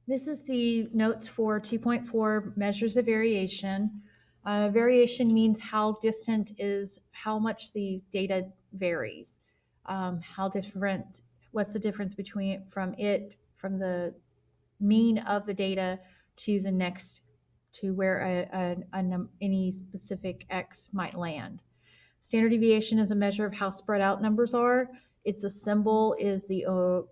This is the notes for 2.4 measures of variation. Variation means how distant is how much the data varies. How different, what's the difference between from the mean of the data to the next, to where any specific X might land. Standard deviation is a measure of how spread out numbers are. Its a symbol is the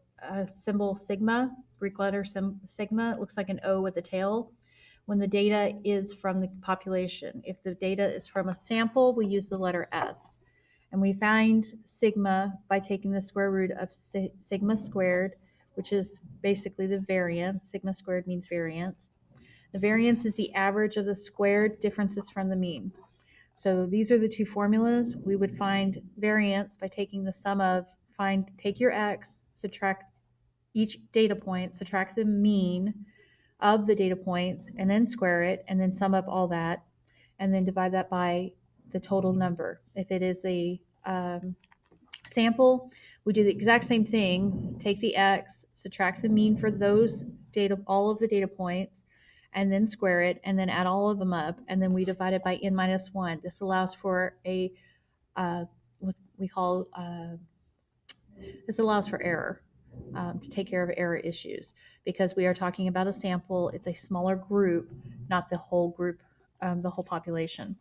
symbol sigma, Greek letter sigma. It looks like an O with a tail. When the data is from the population, if the data is from a sample, we use the letter S. And we find sigma by taking the square root of sigma squared, which is basically the variance. Sigma squared means variance. The variance is the average of the squared differences from the mean. So these are the two formulas. We would find variance by taking the sum of, take your X, subtract each data point, subtract the mean of the data points, and then square it, and then sum up all that, and then divide that by the total number. If it is a sample, we do the exact same thing. Take the X, subtract the mean for those data, all of the data points, and then square it, and then add all of them up, and then we divide it by n minus 1. This allows for a what we call this allows for error, to take care of error issues, because we are talking about a sample. It's a smaller group, not the whole group, the whole population.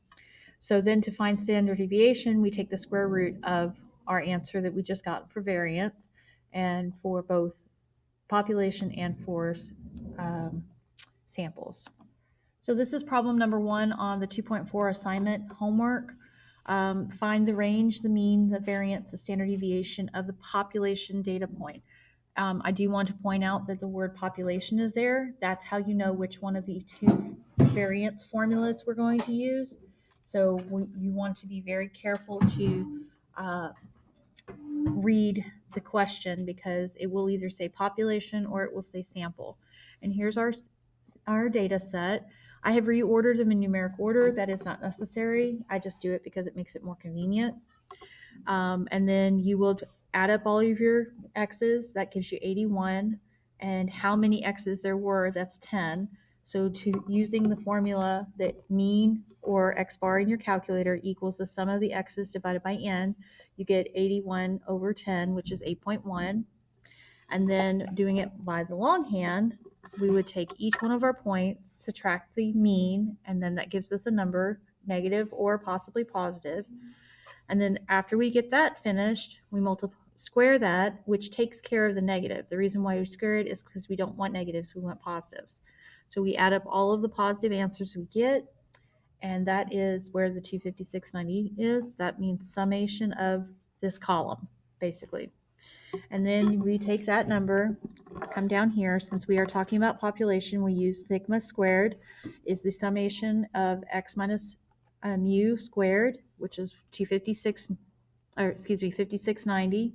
So then to find standard deviation, we take the square root of our answer that we just got for variance, and for both population and for samples. So this is problem number 1 on the 2.4 assignment homework. Find the range, the mean, the variance, the standard deviation of the population data point. I do want to point out that the word population is there. That's how you know which one of the two variance formulas we're going to use. So you want to be very careful to read the question, because it will either say population or it will say sample. And here's our data set. I have reordered them in numeric order. That is not necessary. I just do it because it makes it more convenient. And then you will add up all of your x's. That gives you 81. And how many x's there were, that's 10. So using the formula that mean or x bar in your calculator equals the sum of the x's divided by n, you get 81 over 10, which is 8.1. And then doing it by the longhand, we would take each one of our points, subtract the mean, and then that gives us a number, negative or possibly positive. And then after we get that finished, we square that, which takes care of the negative. The reason why we square it is because we don't want negatives, we want positives. So we add up all of the positive answers we get, and that is where the 256.90 is. That means summation of this column, basically. And then we take that number, come down here. Since we are talking about population, we use sigma squared is the summation of x minus mu squared, which is 5690,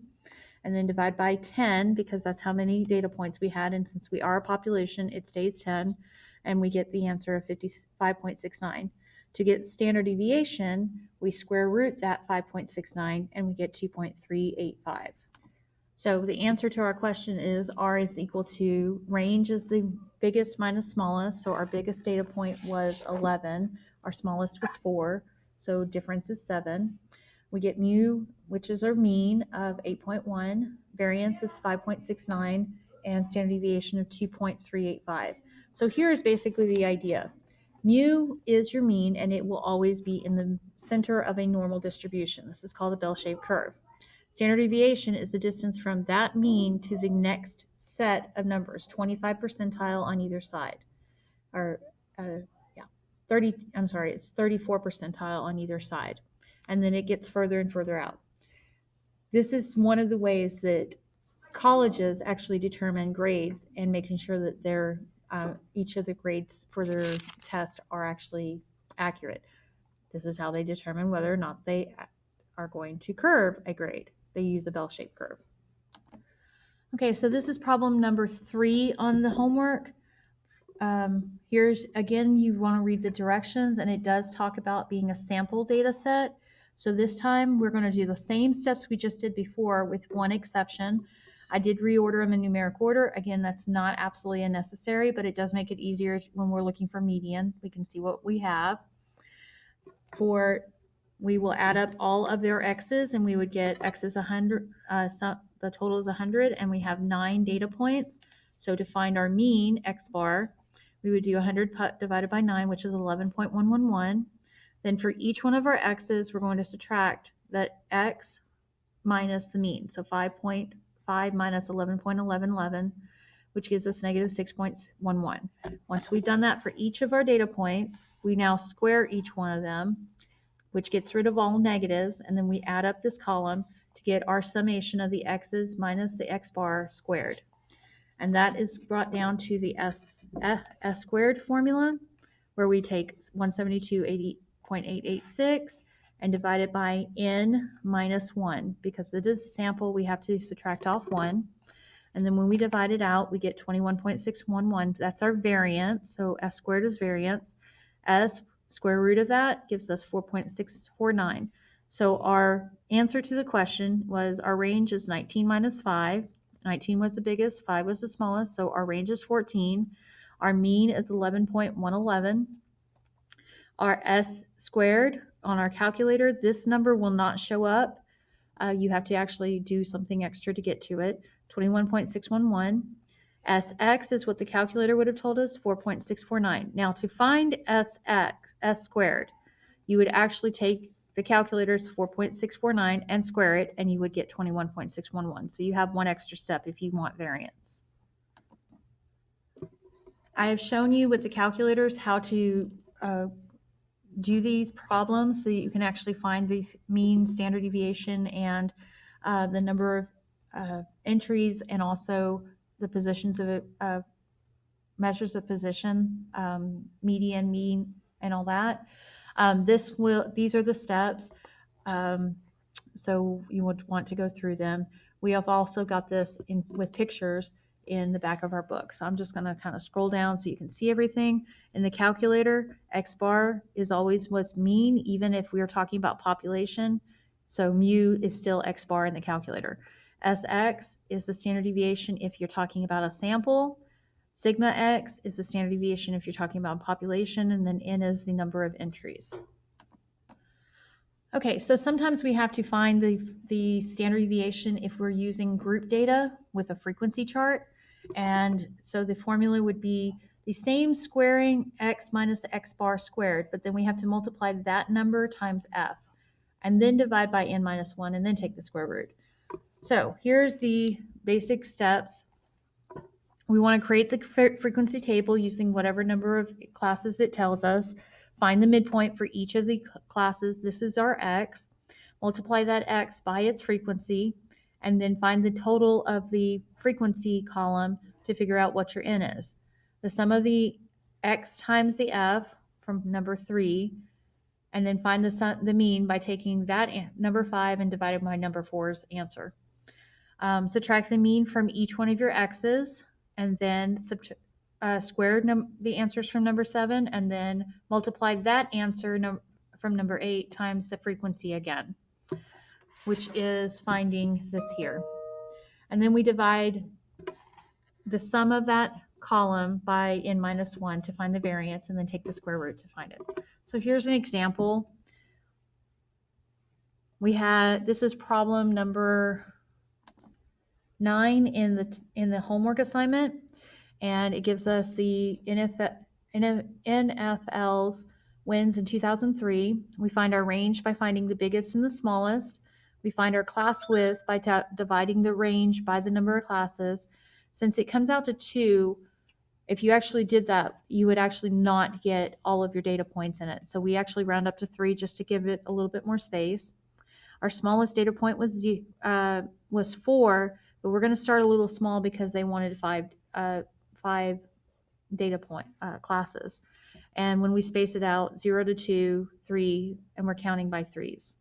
and then divide by 10, because that's how many data points we had. And since we are a population, it stays 10, and we get the answer of 55.69. To get standard deviation, we square root that 5.69, and we get 2.385. So the answer to our question is R is equal to, range is the biggest minus smallest. So our biggest data point was 11. Our smallest was 4. So difference is 7. We get mu, which is our mean, of 8.1, variance is 5.69, and standard deviation of 2.385. So here is basically the idea. Mu is your mean, and it will always be in the center of a normal distribution. This is called a bell-shaped curve. Standard deviation is the distance from that mean to the next set of numbers, 25 percentile on either side. Or, it's 34 percentile on either side. And then it gets further and further out. This is one of the ways that colleges actually determine grades, and making sure that their each of the grades for their test are actually accurate. This is how they determine whether or not they are going to curve a grade. They use a bell-shaped curve. Okay, so this is problem number 3 on the homework. Here's, again, you want to read the directions, and it does talk about being a sample data set. So this time we're going to do the same steps we just did before, with one exception. I did reorder them in numeric order. Again, that's not absolutely unnecessary, but it does make it easier when we're looking for median. We can see what we have. We will add up all of their x's, and we would get x is 100. The total is 100, and we have 9 data points. So to find our mean x bar, we would do 100 divided by 9, which is 11.111. Then for each one of our x's, we're going to subtract that x minus the mean. So 5.5 minus 11.1111, which gives us negative 6.11. Once we've done that for each of our data points, we now square each one of them, which gets rid of all negatives, and then we add up this column to get our summation of the x's minus the x bar squared. And that is brought down to the S squared formula, where we take 172.886 and divide it by n minus 1. Because it is a sample, we have to subtract off 1. And then when we divide it out, we get 21.611. That's our variance. So S squared is variance. S square root of that gives us 4.649. So our answer to the question was our range is 19 minus 5. 19 was the biggest, 5 was the smallest, so our range is 14. Our mean is 11.111. Our S squared on our calculator, this number will not show up. You have to actually do something extra to get to it. 21.611. Sx is what the calculator would have told us, 4.649. Now to find S squared, you would actually take the calculator's 4.649 and square it, and you would get 21.611. So you have one extra step if you want variance. I have shown you with the calculators how to do these problems so that you can actually find the mean, standard deviation, and the number of entries, and also the positions of measures of position, median, mean, and all that. These are the steps, so you would want to go through them. We have also got this with pictures in the back of our book. So I'm just going to kind of scroll down so you can see everything. In the calculator, x bar is always what's mean, even if we are talking about population. So mu is still x bar in the calculator. Sx is the standard deviation if you're talking about a sample. Sigma x is the standard deviation if you're talking about population, and then n is the number of entries. Okay, so sometimes we have to find the standard deviation if we're using group data with a frequency chart. And so the formula would be the same squaring x minus the x bar squared, but then we have to multiply that number times f, and then divide by n minus 1, and then take the square root. So here's the basic steps. We want to create the frequency table using whatever number of classes it tells us. Find the midpoint for each of the classes. This is our x. Multiply that x by its frequency, and then find the total of the frequency column to figure out what your n is. The sum of the x times the f from number 3, and then find the mean by taking that number 5 and dividing by number 4's answer. Subtract the mean from each one of your x's, and then square the answers from number 7, and then multiply that answer from number 8 times the frequency again, which is finding this here. And then we divide the sum of that column by n minus 1 to find the variance, and then take the square root to find it. So here's an example. This is problem number 9 in the homework assignment, and it gives us the NFL's wins in 2003. We find our range by finding the biggest and the smallest. We find our class width by dividing the range by the number of classes. Since it comes out to 2, if you actually did that, you would actually not get all of your data points in it. So we actually round up to 3 just to give it a little bit more space. Our smallest data point was 4, but we're going to start a little small because they wanted 5 data point classes. And when we space it out, 0 to 2, 3, and we're counting by 3s.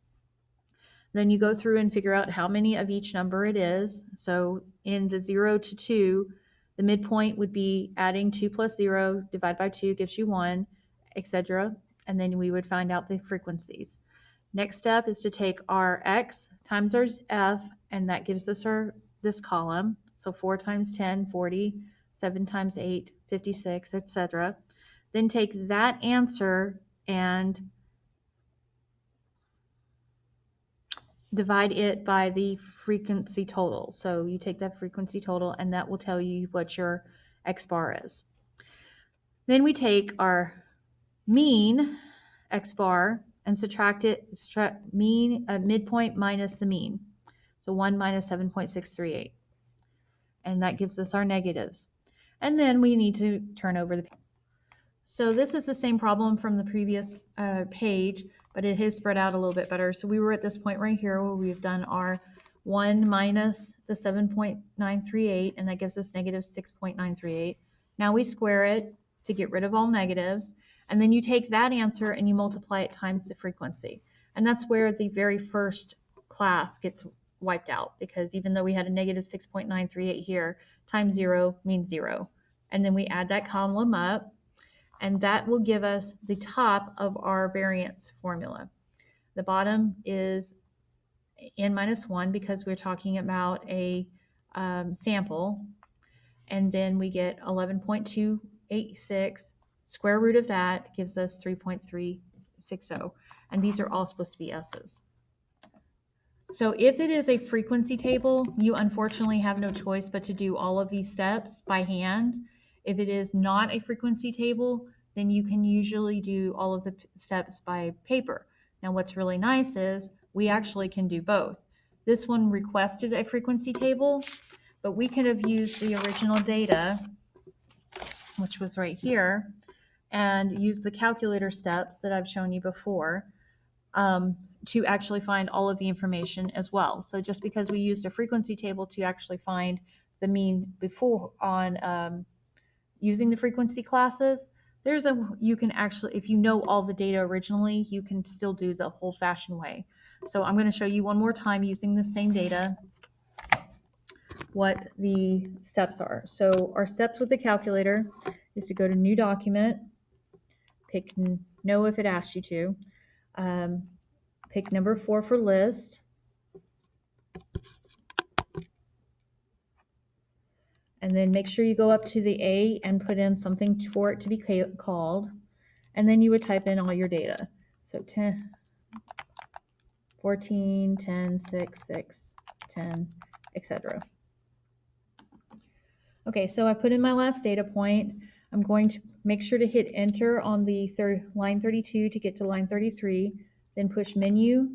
Then you go through and figure out how many of each number it is. So in the 0 to 2, the midpoint would be adding 2 plus 0, divide by 2 gives you 1, etc. And then we would find out the frequencies. Next step is to take our x times our f, and that gives us the this column. So 4 times 10, 40, 7 times 8, 56, etc. Then take that answer and divide it by the frequency total. So you take that frequency total and that will tell you what your X bar is. Then we take our mean X bar and subtract midpoint minus the mean. So 1 minus 7.638. And that gives us our negatives. And then we need to turn over the page. So this is the same problem from the previous page, but it has spread out a little bit better. So we were at this point right here where we've done our 1 minus the 7.938, and that gives us negative 6.938. Now we square it to get rid of all negatives, and then you take that answer and you multiply it times the frequency. And that's where the very first class gets wiped out, because even though we had a negative 6.938 here, times 0 means 0. And then we add that column up, and that will give us the top of our variance formula. The bottom is n minus 1 because we're talking about a sample, and then we get 11.286. Square root of that gives us 3.360, and these are all supposed to be S's. So if it is a frequency table, you unfortunately have no choice but to do all of these steps by hand. If it is not a frequency table, then you can usually do all of the steps by paper. Now what's really nice is we actually can do both. This one requested a frequency table, but we could have used the original data, which was right here, and use the calculator steps that I've shown you before to actually find all of the information as well. So just because we used a frequency table to actually find the mean before on using the frequency classes, you can actually, if you know all the data originally, you can still do the old-fashioned way. So I'm going to show you one more time using the same data what the steps are. So our steps with the calculator is to go to New Document, pick No if it asks you to, pick number 4 for list, and then make sure you go up to the A and put in something for it to be called, and then you would type in all your data. So 10, 14, 10, 6, 6, 10, etc. Okay, so I put in my last data point. I'm going to make sure to hit enter on the line 32 to get to line 33, then push menu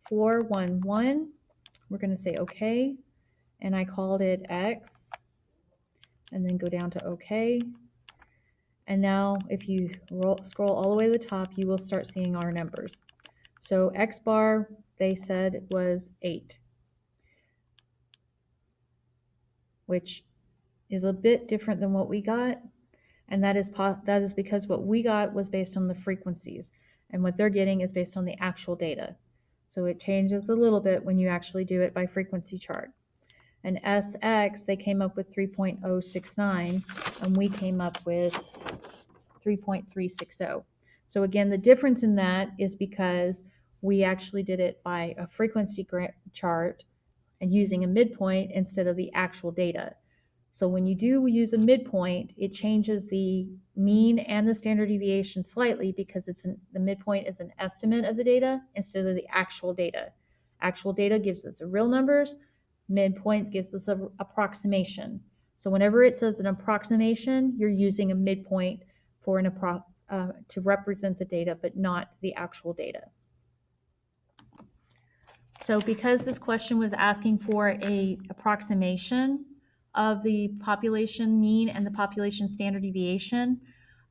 411. We're going to say OK, and I called it X, and then go down to OK. And now if you scroll all the way to the top, you will start seeing our numbers. So X bar, they said was 8, which is a bit different than what we got, and that is because what we got was based on the frequencies, and what they're getting is based on the actual data. So it changes a little bit when you actually do it by frequency chart. And SX, they came up with 3.069, and we came up with 3.360. So again, the difference in that is because we actually did it by a frequency chart and using a midpoint instead of the actual data. So when you do use a midpoint, it changes the mean and the standard deviation slightly because the midpoint is an estimate of the data instead of the actual data. Actual data gives us the real numbers. Midpoint gives us an approximation. So whenever it says an approximation, you're using a midpoint for to represent the data, but not the actual data. So because this question was asking for an approximation of the population mean and the population standard deviation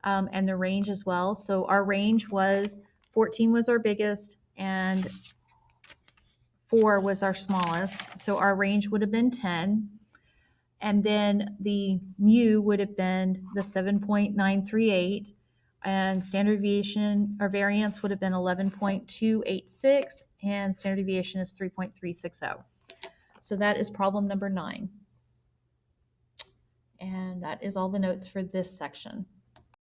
and the range as well. So our range was 14 was our biggest and 4 was our smallest. So our range would have been 10. And then the mu would have been the 7.938, and standard deviation or variance would have been 11.286, and standard deviation is 3.360. So that is problem number 9. And that is all the notes for this section.